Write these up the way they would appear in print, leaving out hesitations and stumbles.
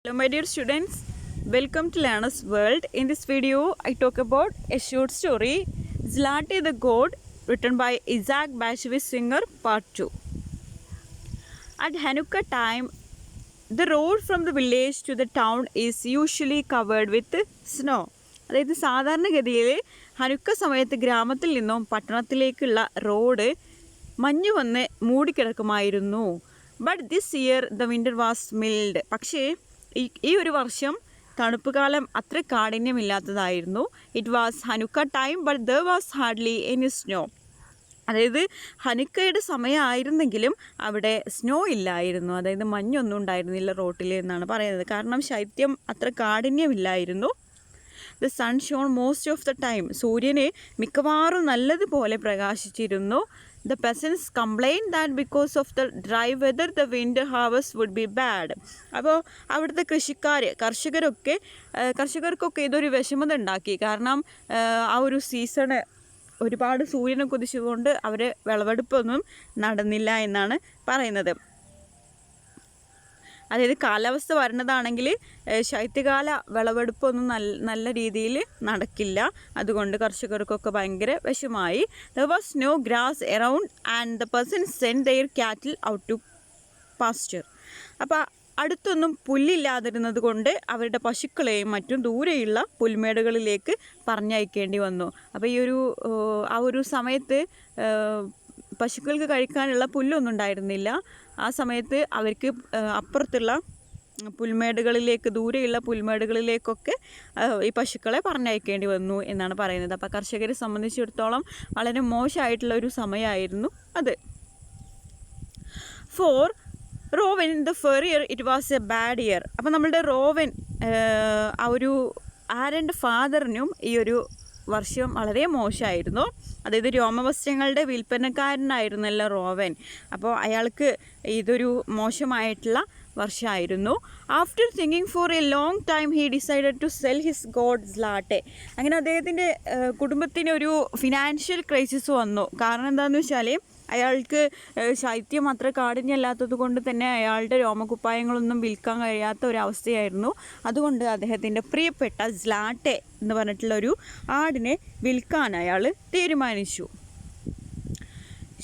Hello my dear students, welcome to Learner's World. In this video, I talk about a short story, Zlate the Goat, written by Isaac Bashevis Singer, Part 2. At Hanukkah time, the road from the village to the town is usually covered with snow. അതായത് സാധാരണഗതിയിൽ Hanukkah സമയത്ത് ഗ്രാമത്തിൽ നിന്നും പട്ടണത്തിലേക്കുള്ള റോഡ് മഞ്ഞ് വന്ന് മൂടിക്കിടക്കുമായിരുന്നു. But this year the winter was mild. പക്ഷേ ഈ ഒരു വർഷം തണുപ്പ് കാലം അത്ര കാഠിന്യമില്ലാത്തതായിരുന്നു. It was Hanukkah time but there was hardly any snow. അതായത് ഹനുക്കയുടെ സമയമായിരുന്നെങ്കിലും അവിടെ സ്നോ ഇല്ലായിരുന്നു, അതായത് മഞ്ഞൊന്നും ഉണ്ടായിരുന്നില്ല റോട്ടിൽ എന്നാണ് പറയുന്നത്. കാരണം ശൈത്യം അത്ര കാഠിന്യമില്ലായിരുന്നു. The sun shone most of the time. സൂര്യന് മിക്കവാറും നല്ലതുപോലെ പ്രകാശിച്ചിരുന്നു. The peasants complain that because of the dry weather the winter harvest would be bad. അപ്പോൾ അവിടുത്തെ കർഷകർക്കൊക്കെ ഇതൊരു വിഷമത ഉണ്ടാക്കി. കാരണം ആ ഒരു സീസണ് ഒരുപാട് സൂര്യനെ കുതിച്ചുകൊണ്ട് അവർ വിളവെടുപ്പൊന്നും നടന്നില്ല എന്നാണ് പറയുന്നത്. അതായത് കാലാവസ്ഥ വരുന്നതാണെങ്കിൽ ശൈത്യകാല വിളവെടുപ്പൊന്നും നല്ല രീതിയിൽ നടക്കില്ല. അതുകൊണ്ട് കർഷകർക്കൊക്കെ ഭയങ്കര വിഷമായി. There was no grass around and the person send their cattle out to pasture. അപ്പോൾ അടുത്തൊന്നും പുല്ലില്ലാതിരുന്നത് കൊണ്ട് അവരുടെ പശുക്കളെയും മറ്റും ദൂരെയുള്ള പുൽമേടുകളിലേക്ക് പറഞ്ഞയക്കേണ്ടി വന്നു. അപ്പോൾ ആ ഒരു സമയത്ത് പശുക്കൾക്ക് കഴിക്കാനുള്ള പുല്ലൊന്നും ഉണ്ടായിരുന്നില്ല. ആ സമയത്ത് അവർക്ക് അപ്പുറത്തുള്ള പുൽമേടുകളിലേക്ക്, ദൂരെയുള്ള പുൽമേടുകളിലേക്കൊക്കെ ഈ പശുക്കളെ പറഞ്ഞയക്കേണ്ടി വന്നു എന്നാണ് പറയുന്നത്. അപ്പോൾ കർഷകരെ സംബന്ധിച്ചിടത്തോളം വളരെ മോശമായിട്ടുള്ള ഒരു സമയമായിരുന്നു അത്. For Reuven the furrier it was a bad year. അപ്പോൾ നമ്മളുടെ റോവൻ ആ ഒരു ആരൻ്റെ ഫാദറിനും ഈ ഒരു വർഷം വളരെ മോശമായിരുന്നു. അതായത് രോമവസ്ത്രങ്ങളുടെ വിൽപ്പനക്കാരനായിരുന്നല്ലോ റോവൻ. അപ്പോൾ അയാൾക്ക് ഇതൊരു മോശമായിട്ടുള്ള വർഷമായിരുന്നു. After thinking for a long time he decided to sell his goat Zlateh. അങ്ങനെ അദ്ദേഹത്തിൻ്റെ കുടുംബത്തിന് ഒരു ഫിനാൻഷ്യൽ ക്രൈസിസ് വന്നു. കാരണം എന്താണെന്ന് വെച്ചാൽ അയാൾക്ക് ശൈത്യം അത്ര കാഠിന്യമല്ലാത്തത് കൊണ്ട് തന്നെ അയാളുടെ രോമകുപ്പായങ്ങളൊന്നും വിൽക്കാൻ കഴിയാത്ത ഒരവസ്ഥയായിരുന്നു. അതുകൊണ്ട് അദ്ദേഹത്തിൻ്റെ പ്രിയപ്പെട്ട സ്ലാട്ടെ എന്ന് പറഞ്ഞിട്ടുള്ളൊരു ആടിനെ വിൽക്കാൻ അയാൾ തീരുമാനിച്ചു.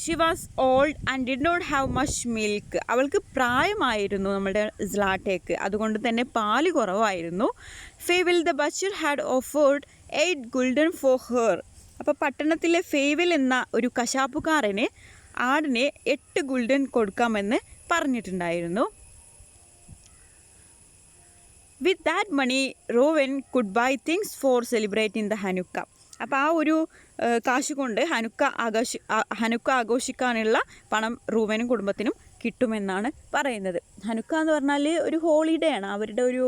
She was old and did not have much milk. അവൾക്ക് പ്രായമായിരുന്നു നമ്മുടെ സ്ലാട്ടേക്ക്, അതുകൊണ്ട് തന്നെ പാല് കുറവായിരുന്നു. Feivel the butcher had offered 8 gulden for her. അപ്പോൾ പട്ടണത്തിലെ ഫേവിൽ എന്ന ഒരു കശാപ്പുകാരന് ആടിന് 8 ഗുൾഡൻ കൊടുക്കാമെന്ന് പറഞ്ഞിട്ടുണ്ടായിരുന്നു. With that money Reuven could buy things for celebrating the Hanukkah. അപ്പോൾ ആ ഒരു കാശ് കൊണ്ട് ഹനുക്ക ആഘോഷിക്കാനുള്ള പണം റൂവനും കുടുംബത്തിനും കിട്ടുമെന്നാണ് പറയുന്നത്. ഹനുക്ക എന്ന് പറഞ്ഞാൽ ഒരു ഹോളിഡേ ആണ്, അവരുടെ ഒരു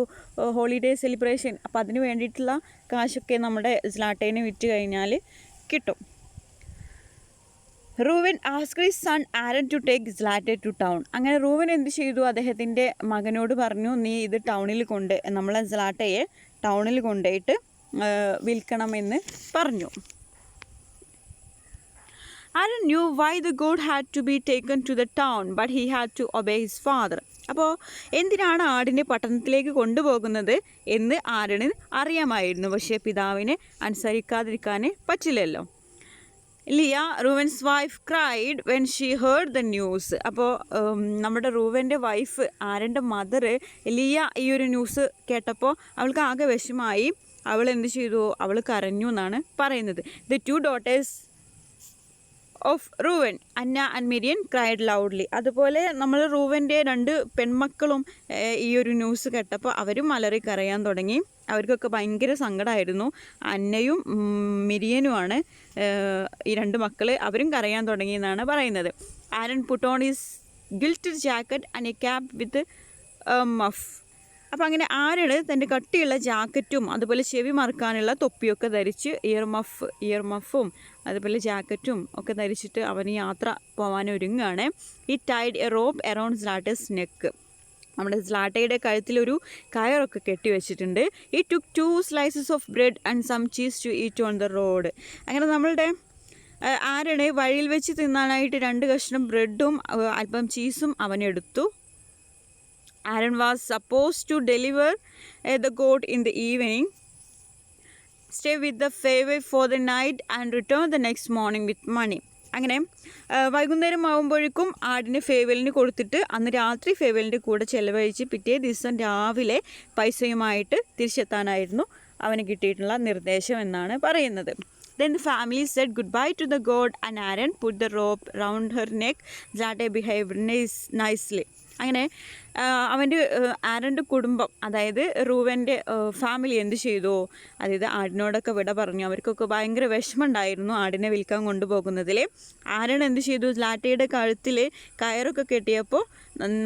ഹോളിഡേ സെലിബ്രേഷൻ. അപ്പോൾ അതിന് വേണ്ടിയിട്ടുള്ള കാശൊക്കെ നമ്മുടെ സ്ലാട്ടേനെ വിറ്റ് കഴിഞ്ഞാൽ കിട്ടും. Reuven asked his son Aaron to take Zlateh to town. അങ്ങനെ റൂവൻ എന്ത് ചെയ്തു, അദ്ദേഹത്തിൻ്റെ മകനോട് പറഞ്ഞു, നീ ഇത് നമ്മളെ സ്ലാട്ടയെ ടൗണിൽ കൊണ്ടുപോയിട്ട് വിൽക്കണമെന്ന് പറഞ്ഞു. Aaron knew why the goat had to be taken to the town but he had to obey his father. അപ്പോൾ എന്തിനാണ് ആടിനെ പട്ടണത്തിലേക്ക് കൊണ്ടുപോകുന്നത് എന്ന് ആരന് അറിയാമായിരുന്നു, പക്ഷേ പിതാവിനെ അനുസരിക്കാതിരിക്കാൻ പറ്റില്ലല്ലോ. Leah Reuven's wife cried when she heard the news. അപ്പോൾ നമ്മുടെ റൂവൻ്റെ വൈഫ് ആരൻ്റെ മദർ ലിയ ഈ ഒരു ന്യൂസ് കേട്ടപ്പോൾ അവൾക്ക് ആകെ വിഷമായി. അവൾ എന്ത് ചെയ്തു, അവൾ കരഞ്ഞു എന്നാണ് പറയുന്നത്. The 2 daughters of Reuven, Anna and Miriam, cried loudly. അതുപോലെ നമ്മൾ റൂവൻ്റെ 2 പെൺമക്കളും ഈ ഒരു ന്യൂസ് കേട്ടപ്പോൾ അവരും അലറി കരയാൻ തുടങ്ങി. അവർക്കൊക്കെ ഭയങ്കര സങ്കടമായിരുന്നു. അന്നയും മിരിയനുമാണ് ഈ 2 മക്കൾ, അവരും കരയാൻ തുടങ്ങി എന്നാണ് പറയുന്നത്. Aaron put on his gilded jacket and a cap with muff. അപ്പോൾ അങ്ങനെ ആരന് തൻ്റെ കട്ടിയുള്ള ജാക്കറ്റും അതുപോലെ ചെവി മറക്കാനുള്ള തൊപ്പിയൊക്കെ ധരിച്ച് ഇയർ മഫും അതുപോലെ ജാക്കറ്റും ഒക്കെ ധരിച്ചിട്ട് അവന് യാത്ര പോകാൻ ഒരുങ്ങുകയാണ്. He tied a rope around Zlateh's neck. നമ്മുടെ സ്ലാട്ടയുടെ കഴുത്തിലൊരു കയറൊക്കെ കെട്ടി വെച്ചിട്ടുണ്ട്. He took 2 slices of bread and some cheese to eat on the road. അങ്ങനെ നമ്മളുടെ ആരന് വഴിയിൽ വെച്ച് തിന്നാനായിട്ട് 2 കഷ്ണം ബ്രെഡും അല്പം ചീസും അവനെടുത്തു. Aaron was supposed to deliver the goat in the evening, stay with the favor for the night and return the next morning with money. അങ്ങനെ വൈകുന്നേരം ആകുമ്പോഴേക്കും ആടിന് ഫേവലിന് കൊടുത്തിട്ട് അന്ന് രാത്രി ഫേവലിൻ്റെ കൂടെ ചെലവഴിച്ച് പിറ്റേ ദിവസം രാവിലെ പൈസയുമായിട്ട് തിരിച്ചെത്താനായിരുന്നു അവന് കിട്ടിയിട്ടുള്ള നിർദ്ദേശം എന്നാണ് പറയുന്നത്. Then the family said goodbye to the goat and Aaron put the rope round her neck. Zlate behaved nicely. അങ്ങനെ അവൻ്റെ ആരൻ്റെ കുടുംബം, അതായത് റൂവൻ്റെ ഫാമിലി എന്ത് ചെയ്തു, അതായത് ആടിനോടൊക്കെ വിട പറഞ്ഞു. അവർക്കൊക്കെ ഭയങ്കര വിഷമമുണ്ടായിരുന്നു ആടിനെ വിൽക്കാൻ കൊണ്ടുപോകുന്നതിൽ. ആരൻ എന്ത് ചെയ്തു, സ്ലാട്ടയുടെ കഴുത്തിൽ കയറൊക്കെ കെട്ടിയപ്പോൾ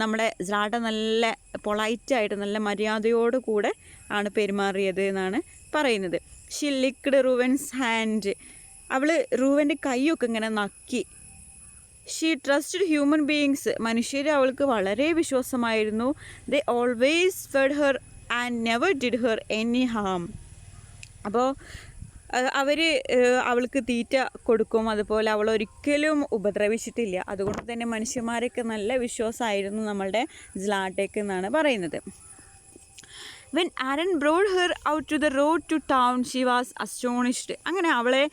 നമ്മുടെ സ്ലാട്ട നല്ല പൊളൈറ്റായിട്ട് നല്ല മര്യാദയോടു കൂടെ ആണ് പെരുമാറിയത് എന്നാണ് പറയുന്നത്. She licked Reuven's hand. അവൾ റൂവൻ്റെ കൈയൊക്കെ ഇങ്ങനെ നക്കി. She trusted human beings. മനുഷ്യരെ അവൾക്ക് വളരെ വിശ്വാസമായിരുന്നു. They always fed her and never did her any harm. അപ്പോൾ അവർ അവൾക്ക് തീറ്റ കൊടുക്കും, അതുപോലെ അവൾ ഒരിക്കലും ഉപദ്രവിച്ചിട്ടില്ല. അതുകൊണ്ട് തന്നെ മനുഷ്യന്മാരൊക്കെ നല്ല വിശ്വാസമായിരുന്നു നമ്മളുടെ സ്ലാട്ടയ്ക്ക് എന്നാണ് പറയുന്നത്. When Aaron brought her out to the road to town, she was astonished. അങ്ങനെ അവളെ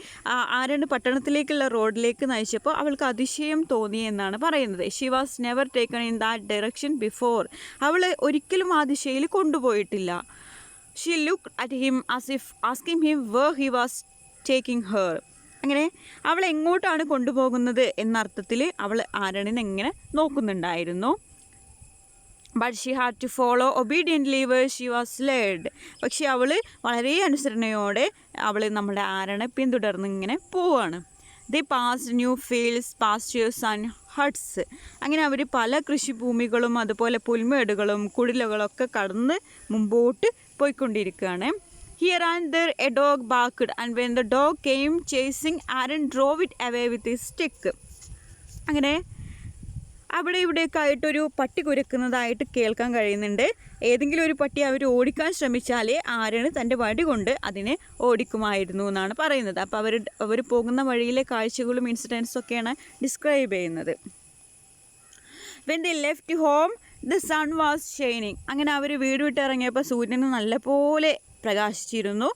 ആരൻ പട്ടണത്തിലേക്കുള്ള റോഡിലേക്ക് നയിച്ചപ്പോൾ അവൾക്ക് അതിശയം തോന്നി എന്നാണ് പറയുന്നത്. She was never taken in that direction before. അവളെ ഒരിക്കലും ആ ദിശയിൽ കൊണ്ടുപോയിട്ടില്ല. She looked at him as if asking him where he was taking her. അങ്ങനെ അവളെ എങ്ങോട്ടാണ് കൊണ്ടുപോകുന്നത് എന്നർത്ഥത്തിൽ അവൾ ആരണിനെ എങ്ങനെ നോക്കുന്നുണ്ടായിരുന്നു. But she had to follow obediently where she was led. പക്ഷേ അവൾ വളരെ അനുസരണയോടെ അവൾ നമ്മുടെ ആരനെ പിന്തുടർന്ന് ഇങ്ങനെ പോവുകയാണ്. The passed new fields, pastors and huts. അങ്ങനെ അവർ പല കൃഷിഭൂമികളും അതുപോലെ പുൽമേടുകളും കുടിലുകളൊക്കെ കടന്ന് മുമ്പോട്ട് പോയിക്കൊണ്ടിരിക്കുകയാണ്. Here and there a dog barked, and when the dog came chasing, Aaron drove it away with his stick. അങ്ങനെ അവിടെ ഇവിടെയൊക്കെ ആയിട്ടൊരു പട്ടി കുരക്കുന്നതായിട്ട് കേൾക്കാൻ കഴിയുന്നുണ്ട്. ഏതെങ്കിലും ഒരു പട്ടി അവർ ഓടിക്കാൻ ശ്രമിച്ചാൽ ആരാണ് തൻ്റെ വടി കൊണ്ട് അതിനെ ഓടിക്കുമായിരുന്നു എന്നാണ് പറയുന്നത്. അപ്പോൾ അവർ പോകുന്ന വഴിയിലെ കാഴ്ചകളും ഇൻസിഡൻസും ഒക്കെയാണ് ഡിസ്ക്രൈബ് ചെയ്യുന്നത്. When they left home, the sun was shining. അങ്ങനെ അവർ വീട് വിട്ടിറങ്ങിയപ്പോൾ സൂര്യന് നല്ലപോലെ പ്രകാശിച്ചിരുന്നു.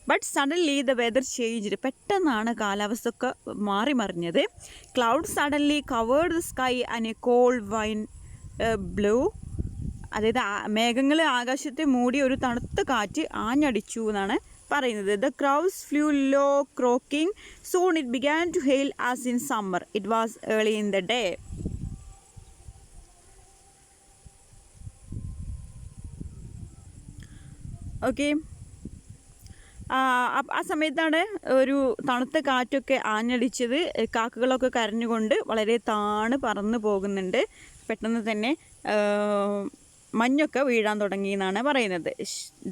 But suddenly the weather changed. പെട്ടെന്നാണ് കാലാവസ്ഥ ഒക്കെ മാറി മറിഞ്ഞത്. Cloud suddenly covered the sky and a cold wind blew. അതായത് മേഘങ്ങൾ ആകാശത്തെ മൂടി ഒരു തണുത്ത കാറ്റ് ആഞ്ഞടിച്ചു എന്നാണ് പറയുന്നത്. The crows flew low croaking. Soon it began to hail as in summer. It was early in the day. Okay, ആ സമയത്താണ് ഒരു തണുത്ത കാറ്റൊക്കെ ആഞ്ഞടിച്ചത്. കാക്കകളൊക്കെ കരഞ്ഞുകൊണ്ട് വളരെ താണ് പറന്ന് പോകുന്നുണ്ട്. പെട്ടെന്ന് തന്നെ മഞ്ഞൊക്കെ വീഴാൻ തുടങ്ങി എന്നാണ് പറയുന്നത്.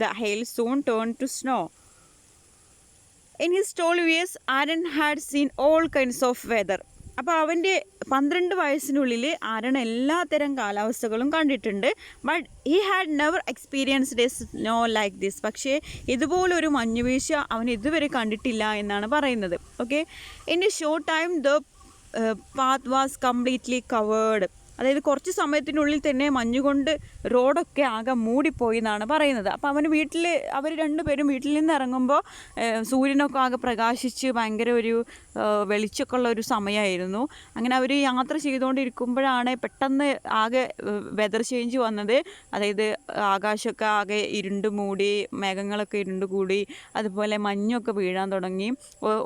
The hail soon turn to snow. In his 12 years, Aaron had seen all kinds of weather. അപ്പോൾ അവൻ്റെ 12 വയസ്സിനുള്ളിൽ ആരൺ എല്ലാ തരം കാലാവസ്ഥകളും കണ്ടിട്ടുണ്ട്. But he had never experienced A snow like this. പക്ഷേ ഇതുപോലൊരു മഞ്ഞുവീഴ്ച അവൻ ഇതുവരെ കണ്ടിട്ടില്ല എന്നാണ് പറയുന്നത്. Okay, in A short time the path was completely covered. അതായത് കുറച്ച് സമയത്തിനുള്ളിൽ തന്നെ മഞ്ഞുകൊണ്ട് റോഡൊക്കെ ആകെ മൂടിപ്പോയി എന്നാണ് പറയുന്നത്. അപ്പോൾ അവർ രണ്ടുപേരും വീട്ടിൽ നിന്ന് ഇറങ്ങുമ്പോൾ സൂര്യനൊക്കെ ആകെ പ്രകാശിച്ച് ഭയങ്കര ഒരു വെളിച്ചമൊക്കെ ഉള്ള ഒരു സമയമായിരുന്നു. അങ്ങനെ അവർ യാത്ര ചെയ്തുകൊണ്ടിരിക്കുമ്പോഴാണ് പെട്ടെന്ന് ആകെ വെതർ ചേഞ്ച് വന്നത്. അതായത് ആകാശമൊക്കെ ആകെ ഇരുണ്ട് മൂടി, മേഘങ്ങളൊക്കെ ഇരുണ്ട് കൂടി, അതുപോലെ മഞ്ഞൊക്കെ വീഴാൻ തുടങ്ങി.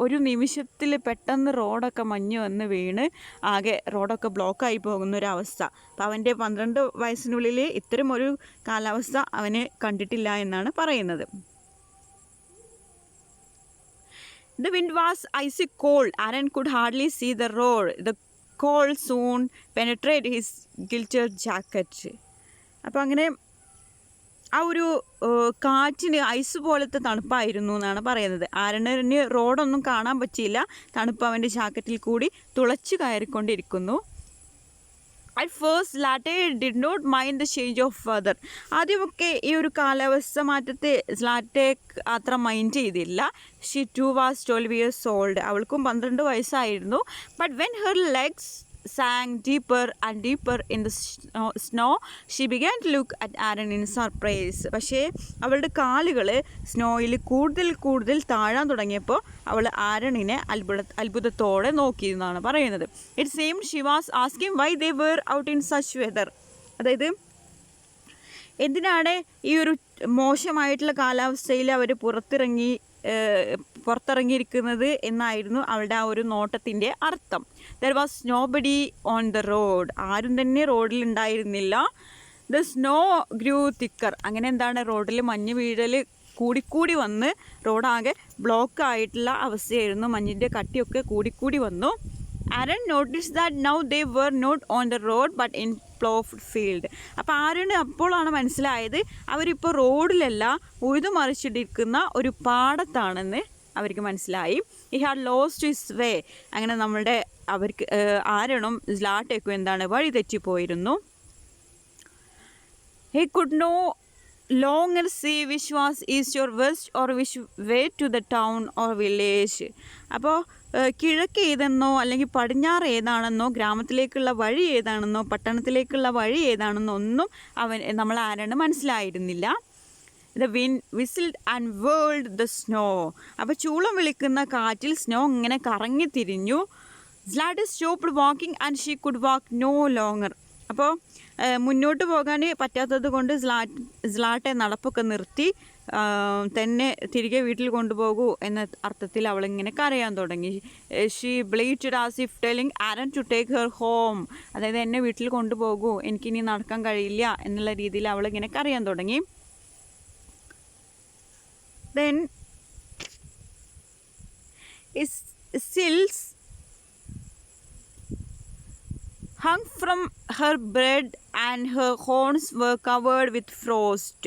ഒരു നിമിഷത്തിൽ പെട്ടെന്ന് റോഡൊക്കെ മഞ്ഞ് വന്ന് വീണ് ആകെ റോഡൊക്കെ ബ്ലോക്കായി പോകുന്നൊരവസ്ഥ. അപ്പോൾ അവൻ്റെ 12 വയസ്സിനുള്ളിൽ ഇത്തരം ഒരു കാലാവസ്ഥ അവന് കണ്ടിട്ടില്ല എന്നാണ് പറയുന്നത്. The wind was icy cold. Aaron could hardly see the road. The cold soon penetrated his kilted jacket. അപ്പോൾ അങ്ങനെ ആ ഒരു കാറ്റിന് ഐസ് പോലത്തെ തണുപ്പായിരുന്നു എന്നാണ് പറയുന്നത്. ആരണിന് റോഡൊന്നും കാണാൻ പറ്റിയില്ല. തണുപ്പ് അവൻ്റെ ജാക്കറ്റിൽ കൂടി തുളച്ചു കയറിക്കൊണ്ടിരിക്കുന്നു. At first, Zlate did not mind the change of weather. ആദ്യമൊക്കെ ഈ ഒരു കാലാവസ്ഥ മാറ്റത്തെ സ്ലാറ്റെ അത്ര മൈൻഡ് ചെയ്തില്ല. She too was 12 years old. അവൾക്കും 12 വയസ്സായിരുന്നു. But when her legs sank deeper and deeper in the snow. She began to look at Aaron in surprise. പക്ഷേ അവളുടെ കാലുകൾ സ്നോയിൽ കൂടുതൽ കൂടുതൽ താഴാൻ തുടങ്ങിയപ്പോൾ അവൾ ആരണിനെ അത്ഭുതത്തോടെ നോക്കി എന്നാണ് പറയുന്നത്. It same she was asking why they were out in such whether. അതായത് എന്തിനാണ് ഈ ഒരു മോശമായിട്ടുള്ള കാലാവസ്ഥയിൽ അവർ പുറത്തിറങ്ങിയിരിക്കുന്നത് എന്നായിരുന്നു അവളുടെ ആ ഒരു നോട്ടത്തിൻ്റെ അർത്ഥം. There was nobody on the road. ആരും തന്നെ റോഡിൽ ഉണ്ടായിരുന്നില്ല. The snow grew thicker. അങ്ങനെ എന്താണ്, റോഡിൽ മഞ്ഞ് വീഴൽ കൂടിക്കൂടി വന്ന് റോഡാകെ ബ്ലോക്ക് ആയിട്ടുള്ള അവസ്ഥയായിരുന്നു. മഞ്ഞിൻ്റെ കട്ടിയൊക്കെ കൂടിക്കൂടി വന്നു. Aaron noticed that now they were not on the road but in plowed field. അപ്പോൾ ആരണ് അപ്പോഴാണ് മനസ്സിലായത് അവരിപ്പോൾ റോഡിലല്ല ഉഴുതുമറിച്ചിട്ടിരിക്കുന്ന ഒരു പാടത്താണെന്ന് അവർക്ക് മനസ്സിലായി. He had lost his way. അങ്ങനെ അവർക്ക് ആരണും സ്ലാട്ടേക്കും എന്താണ് വഴി തെറ്റിപ്പോയിരുന്നു. He could no longer see which was east or west or which way to the town or village. അപ്പോൾ കിഴക്ക് ഏതെന്നോ അല്ലെങ്കിൽ പടിഞ്ഞാറ് ഏതാണെന്നോ ഗ്രാമത്തിലേക്കുള്ള വഴി ഏതാണെന്നോ പട്ടണത്തിലേക്കുള്ള വഴി ഏതാണെന്നോ ഒന്നും നമ്മൾ ആരാണ് മനസ്സിലായിരുന്നില്ല. The wind whistled and whirled the snow. അപ്പോൾ ചൂളം വിളിക്കുന്ന കാറ്റിൽ സ്നോ ഇങ്ങനെ കറങ്ങി തിരിഞ്ഞു. Zlateh stopped walking and she could walk no longer. അപ്പോൾ മുന്നോട്ട് പോകാൻ പറ്റാത്തത് കൊണ്ട് സ്ലാട്ടെ നടപ്പൊക്കെ നിർത്തി തന്നെ തിരികെ വീട്ടിൽ കൊണ്ടുപോകൂ എന്ന അർത്ഥത്തിൽ അവളിങ്ങനെ കരയാൻ തുടങ്ങി. She bleated as if telling Aaron to take her home. അതായത് എന്നെ വീട്ടിൽ കൊണ്ടുപോകൂ, എനിക്കിനി നടക്കാൻ കഴിയില്ല എന്നുള്ള രീതിയിൽ അവളിങ്ങനെ കരയാൻ തുടങ്ങി. Then sills hung from her bread and her horns were covered with frost.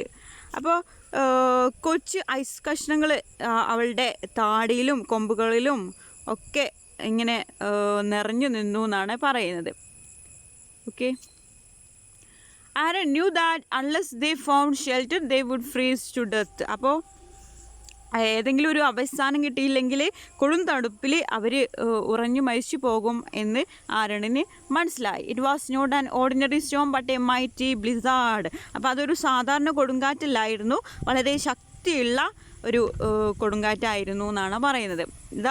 അപ്പോൾ കൊച്ചു ഐസ് കഷ്ണങ്ങൾ അവളുടെ താടിയിലും കൊമ്പുകളിലും ഒക്കെ ഇങ്ങനെ നിറഞ്ഞു നിന്നു എന്നാണ് പറയുന്നത്. Okay. Aaron knew that unless they found shelter they would freeze to death. അപ്പോൾ ഏതെങ്കിലും ഒരു അഭയസ്ഥാനം കിട്ടിയില്ലെങ്കിൽ കൊടും തണുപ്പിൽ അവർ ഉറഞ്ഞു മരിച്ചു പോകും എന്ന് ആരണിന് മനസ്സിലായി. It was not an ordinary storm but a mighty blizzard. അപ്പോൾ അതൊരു സാധാരണ കൊടുങ്കാറ്റല്ലായിരുന്നു, വളരെ ശക്തിയുള്ള ഒരു കൊടുങ്കാറ്റായിരുന്നു എന്നാണ് പറയുന്നത്. The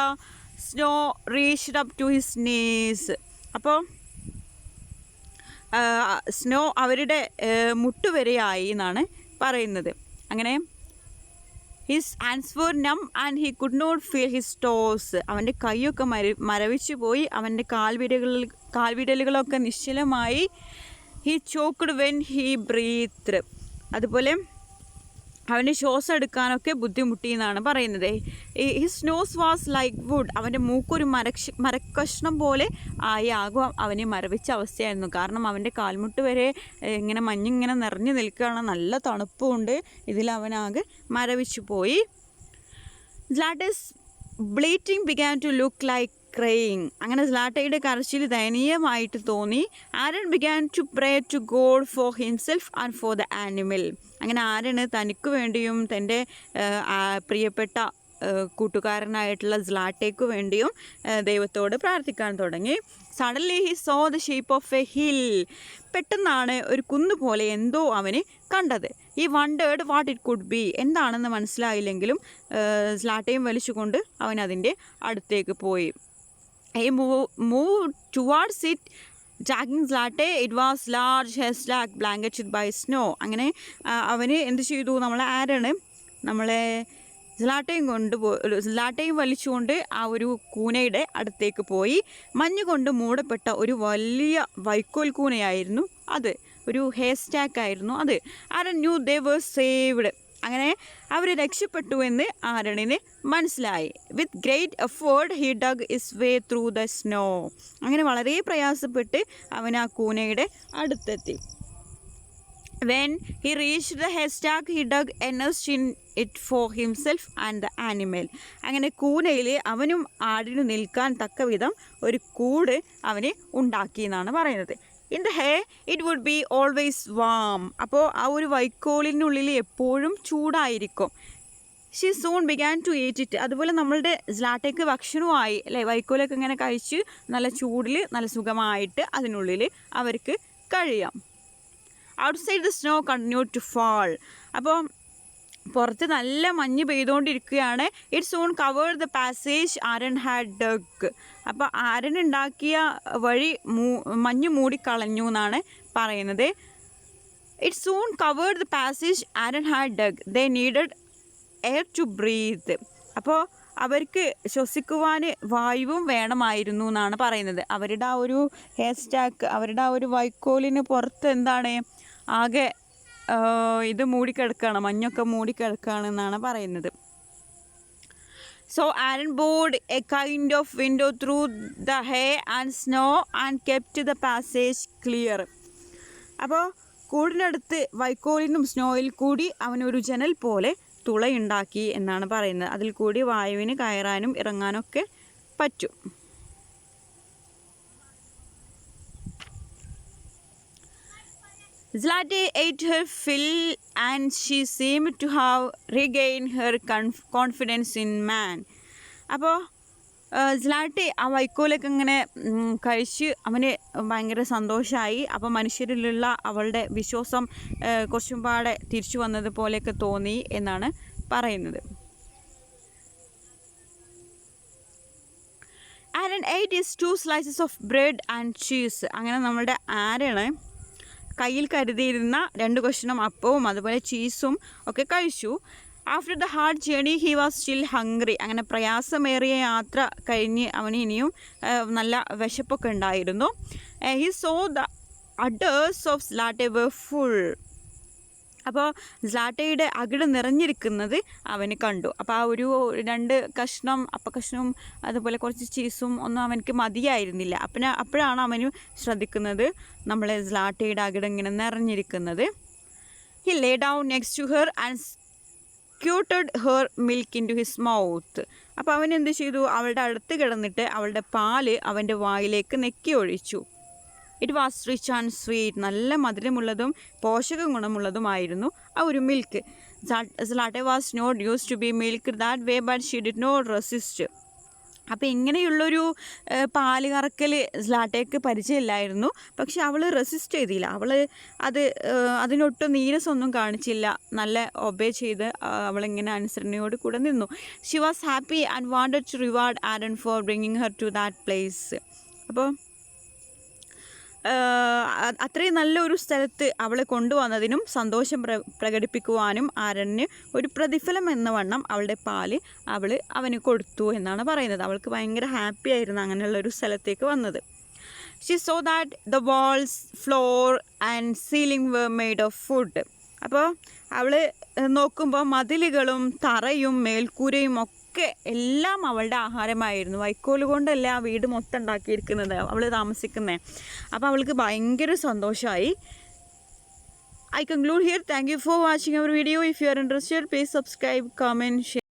snow reached up to his knees. അപ്പോൾ സ്നോ അവരുടെ മുട്ടുവരെയായി എന്നാണ് പറയുന്നത്. അങ്ങനെ his hands were numb and he could not feel his toes. അവൻ്റെ കൈയൊക്കെ മരവിച്ചു പോയി, അവൻ്റെ കാൽവിരലുകളൊക്കെ നിശ്ചലമായി. He choked when he breath. അതുപോലെ അവൻ്റെ ശ്വാസം എടുക്കാനൊക്കെ ബുദ്ധിമുട്ടി എന്നാണ് പറയുന്നത്. His nose was like wood. അവൻ്റെ മൂക്കൊരു മരക്കഷ്ണം പോലെ ആകും അവനെ മരവിച്ച അവസ്ഥയായിരുന്നു. കാരണം അവൻ്റെ കാൽമുട്ട് വരെ ഇങ്ങനെ മഞ്ഞിങ്ങനെ നിറഞ്ഞു നിൽക്കുകയാണ്, നല്ല തണുപ്പുണ്ട്, ഇതിൽ അവനാകെ മരവിച്ചു പോയി. Zlateh's bleating began to look like crying. അങ്ങനെ സ്ലാട്ടയുടെ കരച്ചിൽ ദയനീയമായിട്ട് തോന്നി. Aaron began to pray to God for himself and for the animal. അങ്ങനെ ആരണ് തനിക്ക് വേണ്ടിയും തൻ്റെ പ്രിയപ്പെട്ട കൂട്ടുകാരനായിട്ടുള്ള സ്ലാട്ടയ്ക്ക് വേണ്ടിയും ദൈവത്തോട് പ്രാർത്ഥിക്കാൻ തുടങ്ങി. Suddenly he saw the shape of A hill. പെട്ടെന്നാണ് ഒരു കുന്നുപോലെ എന്തോ അവന് കണ്ടത്. ഈ wondered what it could be. എന്താണെന്ന് മനസ്സിലായില്ലെങ്കിലും സ്ലാട്ടയും വലിച്ചുകൊണ്ട് അവൻ അതിൻ്റെ അടുത്തേക്ക് പോയി. He moved towards it, dragging Zlate. It was large haystack blanketed by snow. അങ്ങനെ അവന് എന്ത് ചെയ്തു, ആരാണ് നമ്മളെ സ്ലാട്ടയും വലിച്ചുകൊണ്ട് ആ ഒരു കൂനയുടെ അടുത്തേക്ക് പോയി. മഞ്ഞ് കൊണ്ട് മൂടപ്പെട്ട ഒരു വലിയ വൈക്കോൽ കൂനയായിരുന്നു അത്, ഒരു ഹെയർസ്റ്റാക്ക് ആയിരുന്നു അത്. Aaron knew they were saved. അങ്ങനെ അവർ രക്ഷപ്പെട്ടു എന്ന് ആരണിന് മനസ്സിലായി. With great effort he dug his way through the snow. അങ്ങനെ വളരെ പ്രയാസപ്പെട്ട് അവൻ ആ കൂനയുടെ അടുത്തെത്തി. When he reached the haystack he dug a nest in it for himself and the animal. അങ്ങനെ കൂനയിൽ അവനും ആടിനു നിൽക്കാൻ തക്കവിധം ഒരു കൂട് അവന് ഉണ്ടാക്കി എന്നാണ് പറയുന്നത്. In the hay it would be always warm. അപ്പോൾ ആ ഒരു വൈക്കോലിനുള്ളിൽ എപ്പോഴും ചൂടായിരിക്കും. She soon began to eat it. അതുപോലെ നമ്മളുടെ സ്ലാട്ടയ്ക്ക് ഭക്ഷണമായി അല്ലേ, വൈക്കോലൊക്കെ ഇങ്ങനെ കഴിച്ച് നല്ല ചൂടിൽ നല്ല സുഖമായിട്ട് അതിനുള്ളിൽ അവർക്ക് കഴിയാം. Outside the snow continue to fall. അപ്പോൾ പുറത്ത് നല്ല മഞ്ഞ് പെയ്തുകൊണ്ടിരിക്കുകയാണ്. It soon covered the passage Aaron had dug. അപ്പോൾ ആരൺ ഉണ്ടാക്കിയ വഴി മഞ്ഞ് മൂടിക്കളഞ്ഞു എന്നാണ് പറയുന്നത്. It soon covered the passage Aaron had dug. They needed air to breathe. അപ്പോൾ അവർക്ക് ശ്വസിക്കുവാൻ വായുവും വേണമായിരുന്നു എന്നാണ് പറയുന്നത്. അവരുടെ ആ ഒരു ഹെയർ സ്റ്റാക്ക്, അവരുടെ ആ ഒരു വൈക്കോലിന് പുറത്ത് എന്താണ് ആകെ ഇത് മൂടിക്കിടക്കുകയാണ്, മഞ്ഞൊക്കെ മൂടിക്കിടക്കുകയാണ് എന്നാണ് പറയുന്നത്. So Aaron board A kind of window through the hey and snow and kept the passage clear. അപ്പോൾ കൂടിനടുത്ത് വൈക്കോലിനും സ്നോയിൽ കൂടി അവനൊരു ജനൽ പോലെ തുളയുണ്ടാക്കി എന്നാണ് പറയുന്നത്. അതിൽ കൂടി വായുവിന് കയറാനും ഇറങ്ങാനൊക്കെ പറ്റും. Zlatte ate her fill and she seemed to have regained her confidence in man. അപ്പോൾ സ്ലാട്ടെ ആ വൈക്കോലൊക്കെ ഇങ്ങനെ കഴിച്ച് അവന് ഭയങ്കര സന്തോഷമായി. അപ്പോൾ മനുഷ്യരിലുള്ള അവളുടെ വിശ്വാസം കുറച്ചും പാടെ തിരിച്ചു വന്നതുപോലെയൊക്കെ തോന്നി എന്നാണ് പറയുന്നത്. Aaron ate his 2 slices of bread and cheese. അങ്ങനെ നമ്മളുടെ ആരണ് കയ്യിൽ കരുതിയിരുന്ന 2 കഷ്ണം അപ്പവും അതുപോലെ ചീസും ഒക്കെ കഴിച്ചു. After the hard journey he was still hungry. അങ്ങനെ പ്രയാസമേറിയ യാത്ര കഴിഞ്ഞ് അവന് ഇനിയും നല്ല വിശപ്പൊക്കെ ഉണ്ടായിരുന്നു. He saw the udders of Zlateh were full. അപ്പോൾ സ്ലാട്ടയുടെ അകിട് നിറഞ്ഞിരിക്കുന്നത് അവന് കണ്ടു. അപ്പോൾ ആ ഒരു 2 കഷ്ണം അപ്പക്കഷ്ണവും അതുപോലെ കുറച്ച് ചീസും ഒന്നും അവനക്ക് മതിയായിരുന്നില്ല. അപ്പോഴാണ് അവന് ശ്രദ്ധിക്കുന്നത് നമ്മളെ സ്ലാട്ടയുടെ അകിട് ഇങ്ങനെ നിറഞ്ഞിരിക്കുന്നത്. He lay down next to her and squirted her milk into his mouth. അപ്പോൾ അവൻ എന്ത് ചെയ്തു, അവളുടെ അടുത്ത് കിടന്നിട്ട് അവളുടെ പാല് അവൻ്റെ വായിലേക്ക് നെക്കി ഒഴിച്ചു. It was rich and sweet. നല്ല മധുരമുള്ളതും പോഷക ഗുണമുള്ളതുമായിരുന്നു ആ ഒരു milk. Zlateh was not used to be milk that way but she did not resist. അപ്പോൾ ഇങ്ങനെയുള്ളൊരു പാല് കറക്കൽ സ്ലാട്ടയ്ക്ക് പരിചയമില്ലായിരുന്നു. പക്ഷെ അവൾ റെസിസ്റ്റ് ചെയ്തില്ല. അവൾ അതിനൊട്ടും നീരസൊന്നും കാണിച്ചില്ല. നല്ല ഒബേ ചെയ്ത് അവളിങ്ങനെ അനുസരണയോട് കൂടെ നിന്നു. She was happy and wanted to reward Aaron for bringing her to that place. അപ്പോൾ അത്രയും നല്ലൊരു സ്ഥലത്ത് അവളെ കൊണ്ടുവന്നതിനും സന്തോഷം പ്രകടിപ്പിക്കുവാനും ആരണിന് ഒരു പ്രതിഫലം എന്ന വണ്ണം അവളുടെ പാല് അവന് കൊടുത്തു എന്നാണ് പറയുന്നത്. അവൾക്ക് ഭയങ്കര ഹാപ്പി ആയിരുന്നു അങ്ങനെയുള്ളൊരു സ്ഥലത്തേക്ക് വന്നത്. She saw that the walls, floor and ceiling were made of food. അപ്പോൾ അവൾ നോക്കുമ്പോൾ മതിലുകളും തറയും മേൽക്കൂരയും ഒക്കെ എല്ലാം അവളുടെ ആഹാരമായിരുന്നു. വൈക്കോല് കൊണ്ടല്ല ആ വീട് മൊത്തം ഉണ്ടാക്കിയിരിക്കുന്നത്, അവൾ താമസിക്കുന്നത്. അപ്പോൾ അവൾക്ക് ഭയങ്കര സന്തോഷമായി. I conclude here. Thank you for watching our video. If you are interested, please subscribe, comment, share.